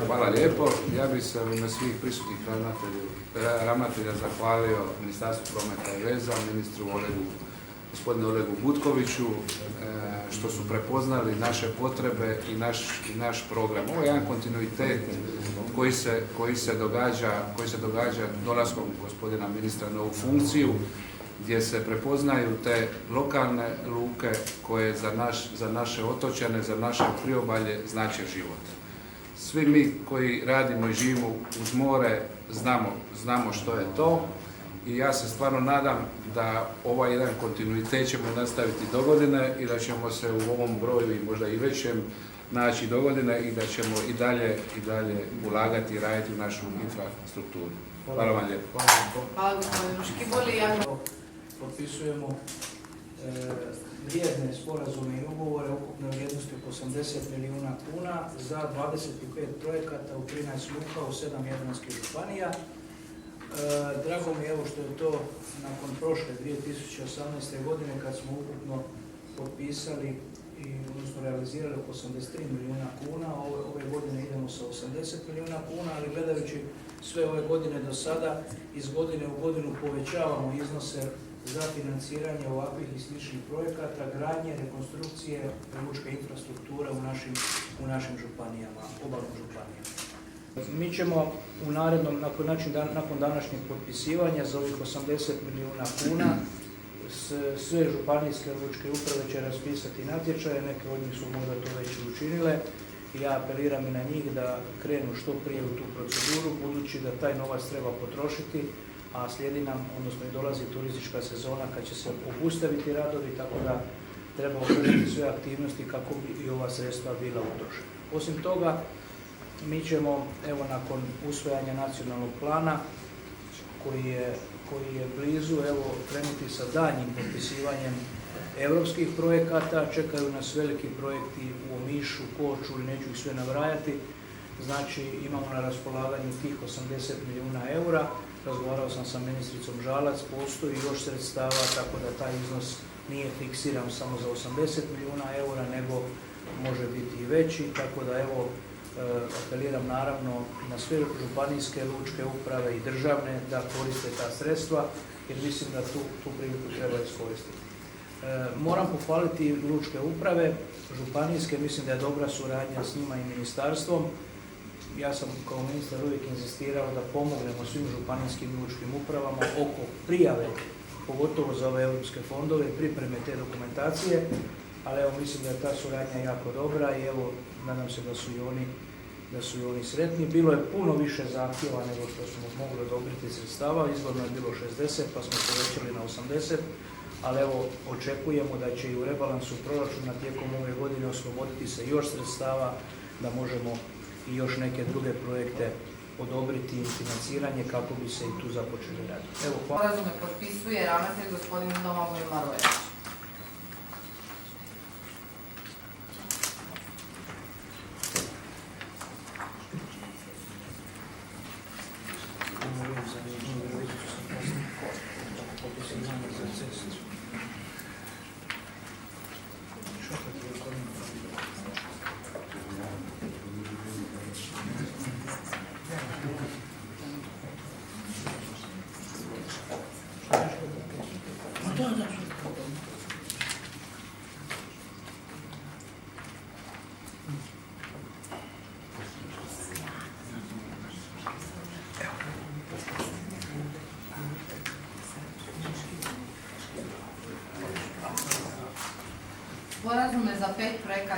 Hvala lijepo. Ja bih se u ime svih prisutnih ravnatelja zahvalio Ministarstvu prometa i veza, ministru gospodinu Olegu Butkoviću, što su prepoznali naše potrebe i naš program. Ovo je jedan kontinuitet koji se događa dolaskom gospodina ministra na ovu funkciju, gdje se prepoznaju te lokalne luke koje za naše otočane, za naše priobalje znače život. Svi mi koji radimo i živimo uz more znamo što je to i ja se stvarno nadam da ovaj jedan kontinuitet ćemo nastaviti do godine i da ćemo se u ovom broju i možda i većem naći do godine i da ćemo i dalje ulagati i raditi u našu infrastrukturu. Hvala vam lijepo. Hvala gospodinu Škiboli. Potpisujemo vrijedne sporazume i ugovore ukupne vrijednosti oko 80 milijuna kuna za 25 projekata u 13 luka u 7 jadranskih županija. Drago mi je evo što je to nakon prošle 2018. godine kad smo ukupno potpisali odnosno realizirali oko 83 milijuna kuna, ove godine idemo sa 80 milijuna kuna, ali gledajući sve ove godine do sada, iz godine u godinu povećavamo iznose za financiranje ovakvih i sličnih projekata, gradnje, rekonstrukcije lučke infrastrukture u našim županijama, obalnim županijama. Mi ćemo u narednom, nakon današnjeg potpisivanja za ovih 80 milijuna kuna, sve županijske lučke uprave će raspisati natječaje, neke od njih su možda to već učinile. Ja apeliram i na njih da krenu što prije u tu proceduru, budući da taj novac treba potrošiti, a slijedi nam, odnosno i dolazi turistička sezona kad će se obustaviti radovi, tako da treba održati sve aktivnosti kako bi i ova sredstva bila utrošena. Osim toga, mi ćemo, evo, nakon usvajanja nacionalnog plana, koji je blizu, evo, krenuti sa daljnjim potpisivanjem europskih projekata. Čekaju nas veliki projekti u Omišu, Korčuli, neću ih sve nabrajati. Znači, imamo na raspolaganju tih 80 milijuna eura. Razgovarao sam sa ministricom Žalac, postoji još sredstava, tako da taj iznos nije fiksiran samo za 80 milijuna eura, nego može biti i veći. Tako da, evo, apeliram naravno na sve županijske lučke uprave i državne da koriste ta sredstva, jer mislim da tu priliku treba iskoristiti. Moram pohvaliti lučke uprave, županijske, mislim da je dobra suradnja s njima i ministarstvom. Ja sam kao ministar uvijek inzistirao da pomognemo svim županijskim lučkim upravama oko prijave, pogotovo za ove europske fondove, pripreme te dokumentacije, ali evo, mislim da je ta suradnja jako dobra i evo, nadam se da su i oni sretni. Bilo je puno više zahtjeva nego što smo mogli odobriti sredstava, izvorno je bilo 60 pa smo povećali na 80, ali evo, očekujemo da će i u rebalansu proračuna tijekom ove godine osloboditi se još sredstava da možemo i još neke druge projekte odobriti i financiranje kako bi se i tu započeli raditi. Evo, hvala. Sporazume potpisuje ravnatelj gospodin Domagoj Marojević. Sporazume za 5 projekata